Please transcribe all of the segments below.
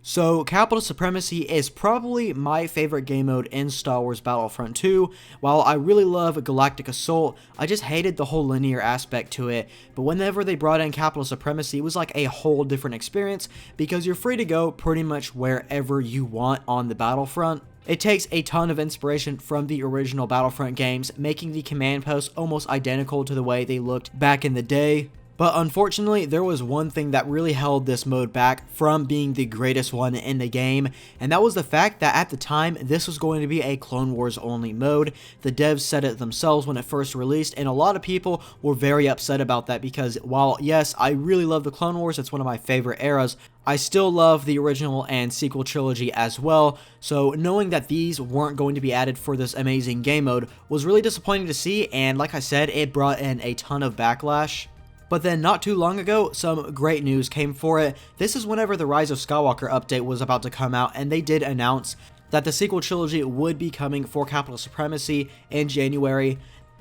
So, Capital Supremacy is probably my favorite game mode in Star Wars Battlefront 2. While I really love Galactic Assault, I just hated the whole linear aspect to it. But whenever they brought in Capital Supremacy, it was like a whole different experience because you're free to go pretty much wherever you want on the Battlefront. It takes a ton of inspiration from the original Battlefront games, making the command posts almost identical to the way they looked back in the day. But unfortunately, there was one thing that really held this mode back from being the greatest one in the game, and that was the fact that at the time, this was going to be a Clone Wars only mode. The devs said it themselves when it first released, and a lot of people were very upset about that because while, yes, I really love the Clone Wars, it's one of my favorite eras, I still love the original and sequel trilogy as well, so knowing that these weren't going to be added for this amazing game mode was really disappointing to see, and like I said, it brought in a ton of backlash. But then not too long ago, some great news came for it. This is whenever the Rise of Skywalker update was about to come out, and they did announce that the sequel trilogy would be coming for Capital Supremacy in January.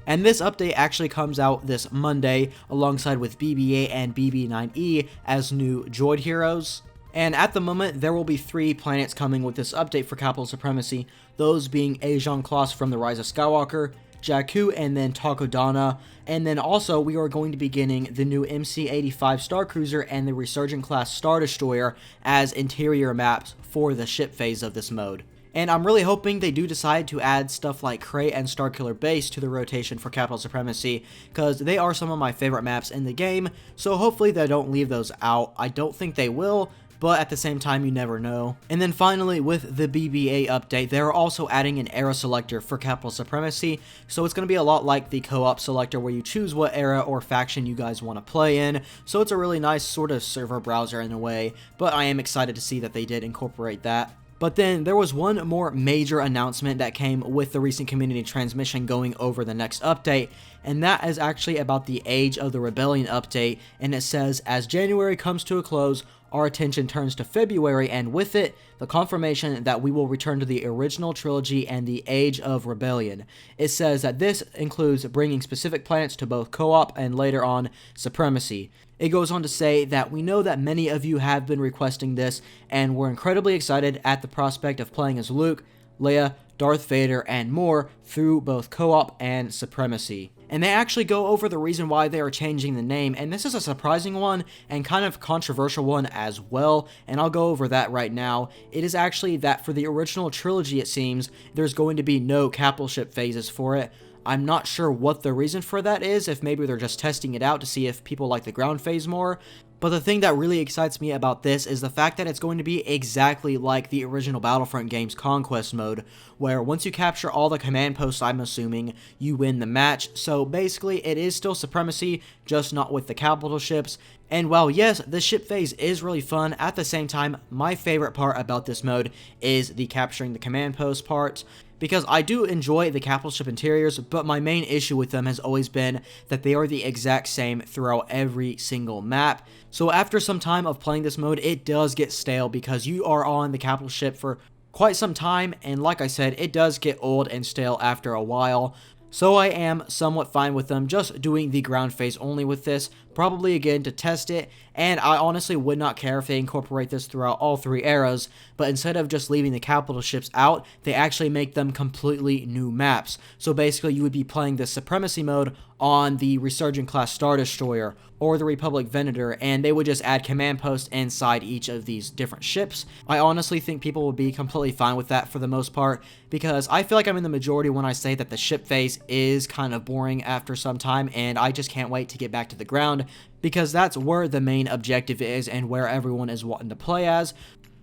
And this update actually comes out this Monday alongside with BB-8 and BB-9E as new droid heroes. And at the moment, there will be 3 planets coming with this update for Capital Supremacy, those being Ajan Kloss from the Rise of Skywalker, Jakku, and then Takodana. And then also we are going to be getting the new MC-85 Star Cruiser and the Resurgent class Star Destroyer as interior maps for the ship phase of this mode. And I'm really hoping they do decide to add stuff like Krayt and Starkiller Base to the rotation for Capital Supremacy, because they are some of my favorite maps in the game, so hopefully they don't leave those out. I don't think they will, but at the same time, you never know. And then finally, with the BB-8 update, they're also adding an era selector for Capital Supremacy, so it's going to be a lot like the co-op selector where you choose what era or faction you guys want to play in, so it's a really nice sort of server browser in a way, but I am excited to see that they did incorporate that. But then there was one more major announcement that came with the recent community transmission going over the next update, and that is actually about the Age of the Rebellion update, and it says, as January comes to a close, our attention turns to February, and with it, the confirmation that we will return to the original trilogy and the Age of Rebellion. It says that this includes bringing specific planets to both co-op and later on Supremacy. It goes on to say that we know that many of you have been requesting this, and we're incredibly excited at the prospect of playing as Luke, Leia, Darth Vader, and more through both co-op and Supremacy. And they actually go over the reason why they are changing the name, and this is a surprising one and kind of controversial one as well, and I'll go over that right now. It is actually that for the original trilogy, it seems, there's going to be no capital ship phases for it. I'm not sure what the reason for that is, if maybe they're just testing it out to see if people like the ground phase more. But the thing that really excites me about this is the fact that it's going to be exactly like the original Battlefront game's Conquest mode, where once you capture all the command posts, I'm assuming, you win the match. So basically, it is still Supremacy, just not with the capital ships. And while yes, the ship phase is really fun, at the same time, my favorite part about this mode is the capturing the command post part, because I do enjoy the capital ship interiors, but my main issue with them has always been that they are the exact same throughout every single map. So after some time of playing this mode, it does get stale because you are on the capital ship for quite some time, and like I said, it does get old and stale after a while. So I am somewhat fine with them just doing the ground phase only with this, probably again to test it, and I honestly would not care if they incorporate this throughout all 3 eras, but instead of just leaving the capital ships out, they actually make them completely new maps. So basically you would be playing the Supremacy mode on the Resurgent class Star Destroyer or the Republic Venator, and they would just add command posts inside each of these different ships. I honestly think people would be completely fine with that for the most part, because I feel like I'm in the majority when I say that the ship phase is kind of boring after some time, and I just can't wait to get back to the ground, because that's where the main objective is and where everyone is wanting to play as.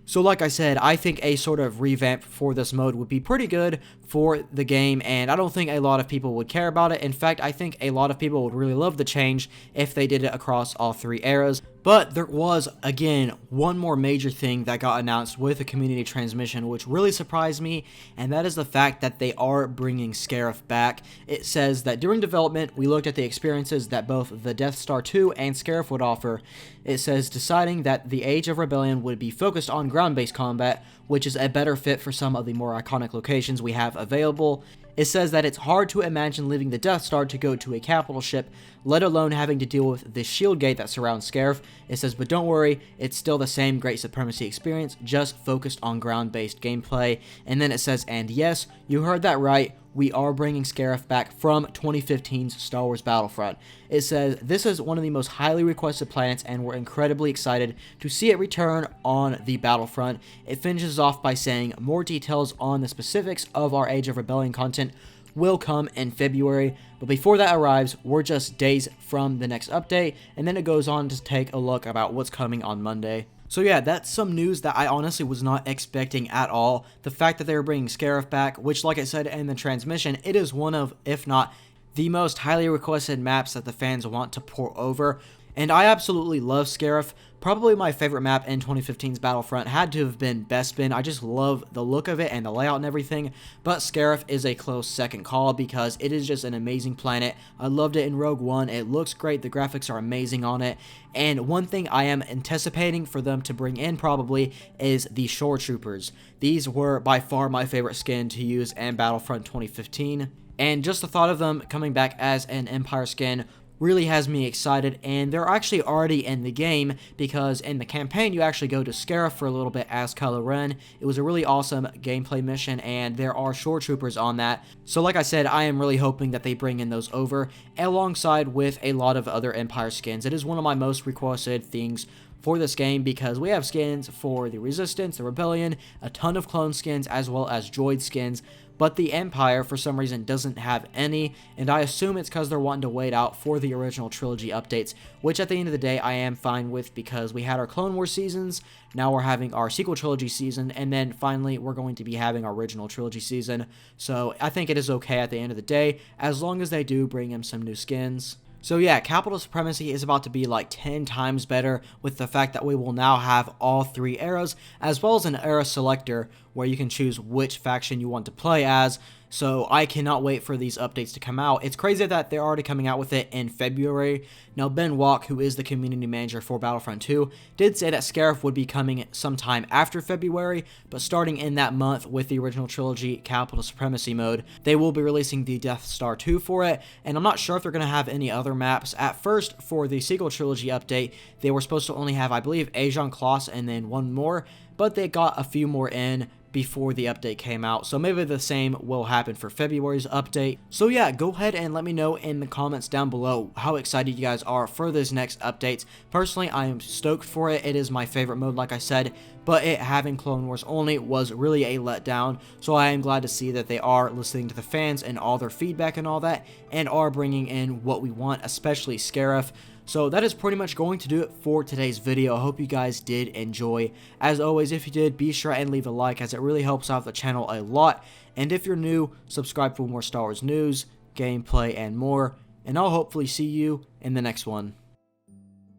So like I said, I think a sort of revamp for this mode would be pretty good for the game, and I don't think a lot of people would care about it. In fact, I think a lot of people would really love the change if they did it across all 3 eras. But there was, again, one more major thing that got announced with the community transmission, which really surprised me, and that is the fact that they are bringing SCARIF back. It says that during development, we looked at the experiences that both the Death Star 2 and SCARIF would offer. It says deciding that the Age of Rebellion would be focused on ground-based combat, which is a better fit for some of the more iconic locations we have available. It says that it's hard to imagine leaving the Death Star to go to a capital ship, let alone having to deal with the shield gate that surrounds SCARIF. It says, but don't worry, it's still the same great Supremacy experience, just focused on ground-based gameplay. And then it says, and yes, you heard that right, we are bringing SCARIF back from 2015's Star Wars Battlefront. It says, this is one of the most highly requested planets, and we're incredibly excited to see it return on the Battlefront. It finishes off by saying, more details on the specifics of our Age of Rebellion content will come in February, but before that arrives, we're just days from the next update, and then it goes on to take a look about what's coming on Monday. So yeah, that's some news that I honestly was not expecting at all. The fact that they were bringing SCARIF back, which like I said in the transmission, it is one of, if not the most highly requested maps that the fans want to pour over. And I absolutely love SCARIF. Probably my favorite map in 2015's Battlefront had to have been Bespin. I just love the look of it and the layout and everything. But SCARIF is a close second call because it is just an amazing planet. I loved it in Rogue One. It looks great. The graphics are amazing on it. And one thing I am anticipating for them to bring in probably is the Shore Troopers. These were by far my favorite skin to use in Battlefront 2015. And just the thought of them coming back as an Empire skin really has me excited, and they're actually already in the game because in the campaign you actually go to SCARIF for a little bit as Kylo Ren. It was a really awesome gameplay mission, and there are Shore Troopers on that. So like I said, I am really hoping that they bring in those over alongside with a lot of other Empire skins. It is one of my most requested things for this game because we have skins for the Resistance, the Rebellion, a ton of clone skins, as well as droid skins. But the Empire, for some reason, doesn't have any, and I assume it's because they're wanting to wait out for the original trilogy updates, which at the end of the day, I am fine with because we had our Clone Wars seasons, now we're having our Sequel Trilogy season, and then finally, we're going to be having our original trilogy season. So I think it is okay at the end of the day, as long as they do bring in some new skins. So yeah, Capital Supremacy is about to be like 10 times better with the fact that we will now have all 3 eras, as well as an era selector where you can choose which faction you want to play as. So I cannot wait for these updates to come out. It's crazy that they're already coming out with it in February. Now Ben Walk, who is the community manager for Battlefront 2, did say that SCARIF would be coming sometime after February, but starting in that month with the original trilogy Capital Supremacy mode, they will be releasing the Death Star 2 for it, and I'm not sure if they're going to have any other maps. At first, for the Sequel Trilogy update, they were supposed to only have, I believe, Ajan Kloss and then one more, but they got a few more in before the update came out, so maybe the same will happen for February's update. So yeah, go ahead and let me know in the comments down below how excited you guys are for this next updates. Personally, I am stoked for it. It is my favorite mode, like I said, but it having Clone Wars only was really a letdown, so I am glad to see that they are listening to the fans and all their feedback and all that, and are bringing in what we want, especially SCARIF. So that is pretty much going to do it for today's video. I hope you guys did enjoy. As always, if you did, be sure and leave a like as it really helps out the channel a lot. And if you're new, subscribe for more Star Wars news, gameplay, and more. And I'll hopefully see you in the next one.